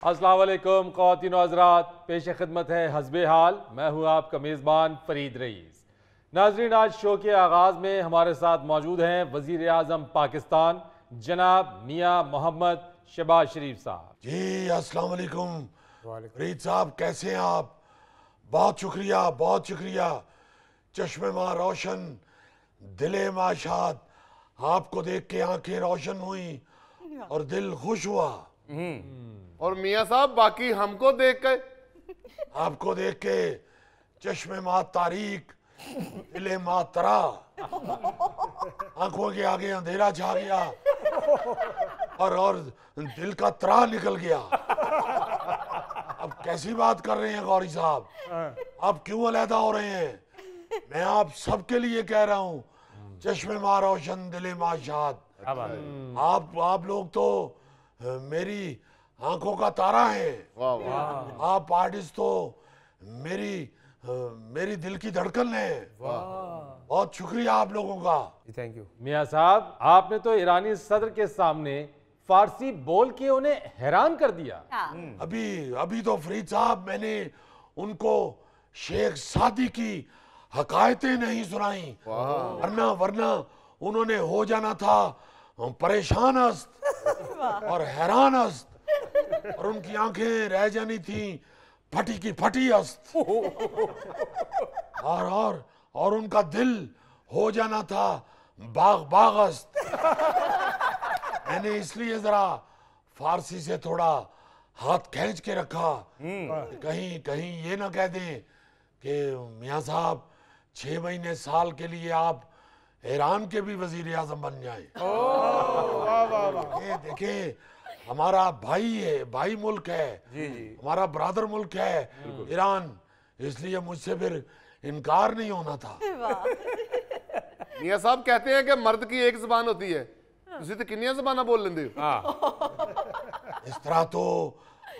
अस्सलाम वालेकुम ख़वातीन व हज़रात, पेश खिदमत है हस्बे हाल। मैं हूँ आपका मेज़बान फरीद रईस। नाज़रीन, आज शो के आगाज़ में हमारे साथ मौजूद हैं वज़ीर आज़म पाकिस्तान जनाब मियाँ मोहम्मद शहबाज शरीफ साहब। जी अस्सलाम वालेकुम फरीद साहब, कैसे हैं आप? बहुत शुक्रिया, बहुत शुक्रिया। चश्मे माँ रोशन, दिले माशात, आपको देख के आंखें रोशन हुई और दिल खुश हुआ। और मियाँ साहब बाकी हमको देख के, आपको देख के चश्मे माँ तारीक, दिले माँ तरा, आंखों के आगे अंधेरा छा गया और दिल का तरा निकल गया। अब कैसी बात कर रहे हैं गौरी साहब? आप क्यों अलहदा हो रहे हैं? मैं आप सबके लिए कह रहा हूँ, चश्मे माँ रोशन, दिले माँ शाद। आप लोग तो मेरी आंखों का तारा है। वाह वाह, आप आर्टिस्ट तो मेरी दिल की धड़कन है। बहुत शुक्रिया आप लोगों का। Thank you. मियाँ साहब, आपने तो ईरानी सदर के सामने फारसी बोल के उन्हें हैरान कर दिया। अभी तो फरीद साहब, मैंने उनको शेख सादी की हकायतें नहीं सुनाई, वरना उन्होंने हो जाना था परेशान अस्त और हैरान अस्त, और उनकी आंखें रह जानी थी फटी की फटी अस्त, और उनका दिल हो जाना था बाग बाग अस्त। मैंने इसलिए जरा फारसी से थोड़ा हाथ खींच के रखा, कहीं ये ना कह दें कि मियाँ साहब 6 महीने साल के लिए आप ईरान के भी वजीर आजम बन जाएं। देखिए, हमारा भाई है, भाई मुल्क है, हमारा ब्रादर मुल्क है ईरान, इसलिए मुझसे फिर इनकार नहीं होना था। मियाँ साहब कहते हैं कि मर्द की एक जुबान होती है, तुसी तो किन्नियां ज़बानां बोल लेंदे हो। इस तरह तो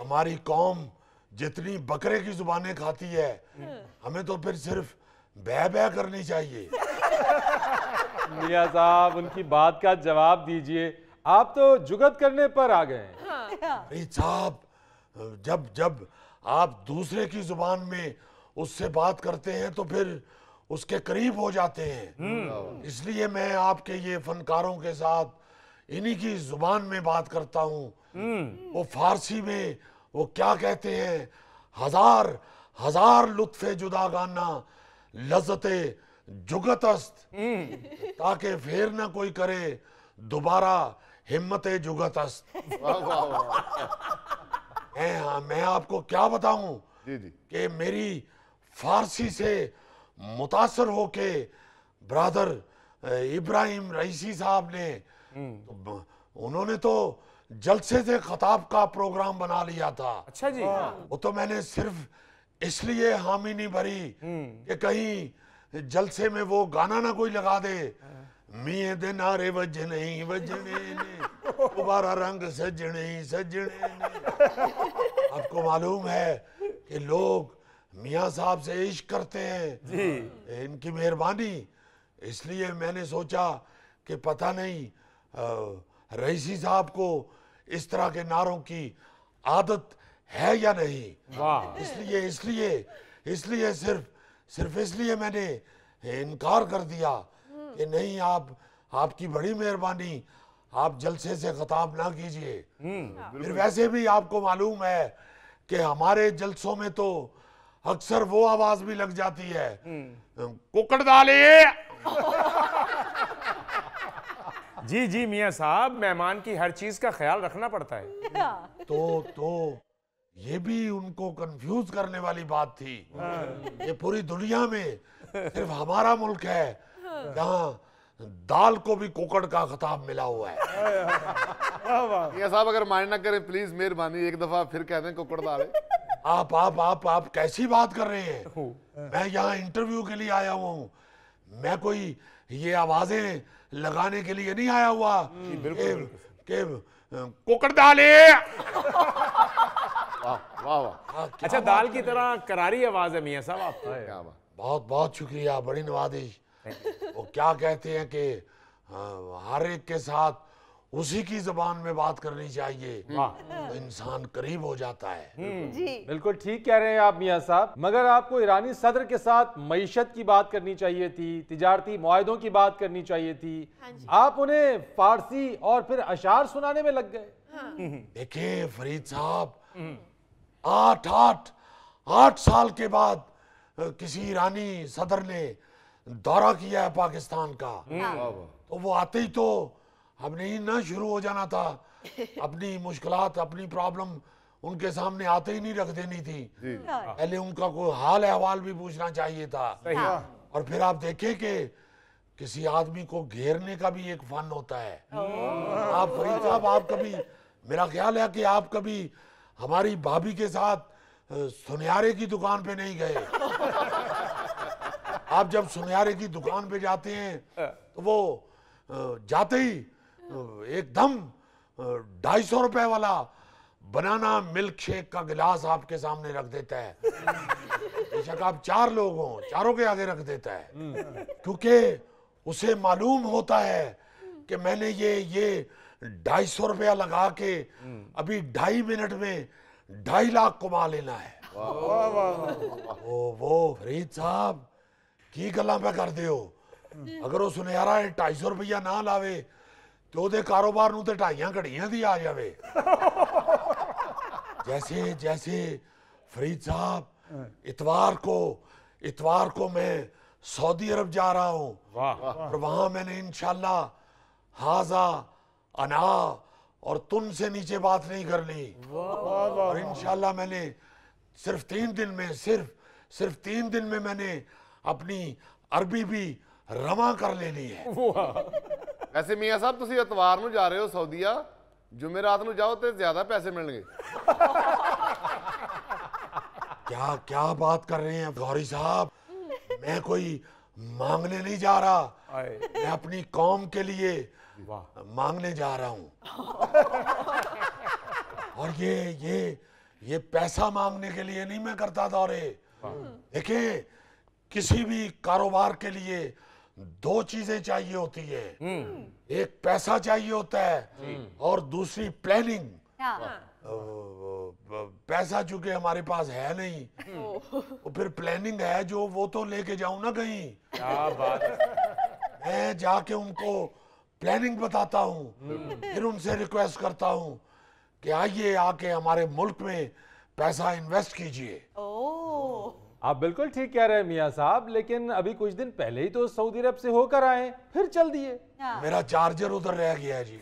हमारी कौम जितनी बकरे की जुबानें खाती है, हमें तो फिर सिर्फ बै बै करनी चाहिए। मियाँ साहब, उनकी बात का जवाब दीजिए, आप तो जुगत करने पर आ गए हैं। अरे साहब, जब आप दूसरे की जुबान में उससे बात करते हैं तो फिर उसके करीब हो जाते हैं। इसलिए मैं आपके ये फनकारों के साथ इन्हीं की जुबान में बात करता हूँ। वो फारसी में वो क्या कहते हैं, हजार हजार लुत्फे जुदागाना लज्जते जुगतस्त, ताकि फिर ना कोई करे दोबारा हिम्मते जुगतस्त। मैं आपको क्या बताऊं जी जी, कि मेरी फारसी से मुतासर होके ब्रादर इब्राहिम रईसी साहब ने, उन्होंने तो जलसे से खताब का प्रोग्राम बना लिया था। अच्छा जी। वो तो मैंने सिर्फ इसलिए हामी नहीं भरी कि कहीं जलसे में वो गाना ना कोई लगा दे, मिये दे नारे वजने वजने ने, दोबारा रंग सजने सजने ने। आपको मालूम है कि लोग मियाँ साहब से इश्क करते हैं जी, इनकी मेहरबानी। इसलिए मैंने सोचा कि पता नहीं रईसी साहब को इस तरह के नारों की आदत है या नहीं। वाह। इसलिए सिर्फ इसलिए मैंने इनकार कर दिया कि नहीं, आपकी बड़ी मेहरबानी, आप जलसे से खताब ना कीजिए। फिर वैसे भी आपको मालूम है कि हमारे जलसों में तो अक्सर वो आवाज भी लग जाती है, कुकड़ डाले। जी जी मियाँ साहब, मेहमान की हर चीज का ख्याल रखना पड़ता है। तो ये भी उनको कंफ्यूज करने वाली बात थी। ये पूरी दुनिया में सिर्फ हमारा मुल्क है जहाँ दाल को भी कुकड़ का खिताब मिला हुआ है। मियाँ साहब अगर माइंड ना करें प्लीज, मेहरबानी एक दफा फिर कह दें कुकड़ दाले। आप कैसी बात कर रहे हैं? मैं यहाँ इंटरव्यू के लिए आया हुआ हूँ, मैं कोई ये आवाजें लगाने के लिए नहीं आया हुआ कि कुकड़ डाले। वाह वाह वाह, अच्छा, दाल की तरह करारी आवाज है मियाँ साहब आपकी। क्या बात। बहुत बहुत शुक्रिया, बड़ी नवाजिश। वो क्या कहते हैं कि हर एक के साथ उसी की जबान में बात करनी चाहिए, तो इंसान करीब हो जाता है। जी बिल्कुल ठीक कह रहे हैं आप मियां साहब, मगर आपको ईरानी सदर के साथ मईशत की बात करनी चाहिए थी, तिजारती मुआहदों की बात करनी चाहिए थी। आप उन्हें फारसी और फिर अशार सुनाने में लग गए। देखिए फरीद साहब, 8 साल के बाद किसी ईरानी सदर ने दौरा किया है पाकिस्तान का, तो वो आते ही तो हमने ही ना शुरू हो जाना था, अपनी मुश्किलात, अपनी प्रॉब्लम उनके सामने आते ही नहीं रख देनी थी। पहले उनका कोई हाल अहवाल भी पूछना चाहिए था। और फिर आप देखें कि किसी आदमी को घेरने का भी एक फन होता है। आप फरीद साहब, आप कभी, मेरा ख्याल है कि आप कभी हमारी भाभी के साथ सुनियारे की दुकान पे नहीं गए। आप जब सुनियारे की दुकान पे जाते हैं तो वो जाते ही एकदम 250 रुपए वाला बनाना मिल्क शेक का गिलास आपके सामने रख देता है। बेशक आप 4 लोग हों, चारों के आगे रख देता है, क्योंकि उसे मालूम होता है कि मैंने ये 250 रुपया लगा के अभी 2.5 मिनट में 2.5 लाख कमा लेना है। वो फरीद साहब की गल्लां पे कर दियो, अगर वो सुनियारा 250 रुपया ना लावे तो ਉਹਦੇ कारोबार ਨੂੰ ਤੇ 2.5 घड़ियां दी आ जावे। जैसे फरीद साहब, इतवार को मैं सऊदी अरब जा रहा हूँ, और वहां मैंने इंशाल्लाह हाजा अना और तुम से नीचे बात नहीं करनी, और इंशाल्लाह मैंने सिर्फ 3 दिन में मैंने अपनी अरबी भी रवा कर लेनी है। वैसे मियाँ साहब, तुसी इतवार ਨੂੰ जा रहे हो सऊदीया, जुमेरात ਨੂੰ जाओ तो ज्यादा पैसे मिलेंगे। क्या बात कर रहे हैं गौरी साहब, मैं कोई मांगने नहीं जा रहा, मैं अपनी कौम के लिए मांगने जा रहा हूँ। और ये पैसा मांगने के लिए नहीं मैं करता दौरे। देखिए, किसी भी कारोबार के लिए 2 चीजें चाहिए होती है, एक पैसा चाहिए होता है और दूसरी प्लानिंग। पैसा चूंकि हमारे पास है नहीं, तो फिर प्लानिंग है जो, वो तो लेके जाऊं ना कहीं। क्या बात है। मैं जाके उनको प्लानिंग बताता हूँ, फिर उनसे रिक्वेस्ट करता हूँ कि आइए आके हमारे मुल्क में पैसा इन्वेस्ट कीजिए। आप बिल्कुल ठीक कह रहे हैं मियां साहब, लेकिन अभी कुछ दिन पहले ही तो सऊदी अरब से होकर आए, फिर चल दिए। मेरा चार्जर उधर रह गया है जी।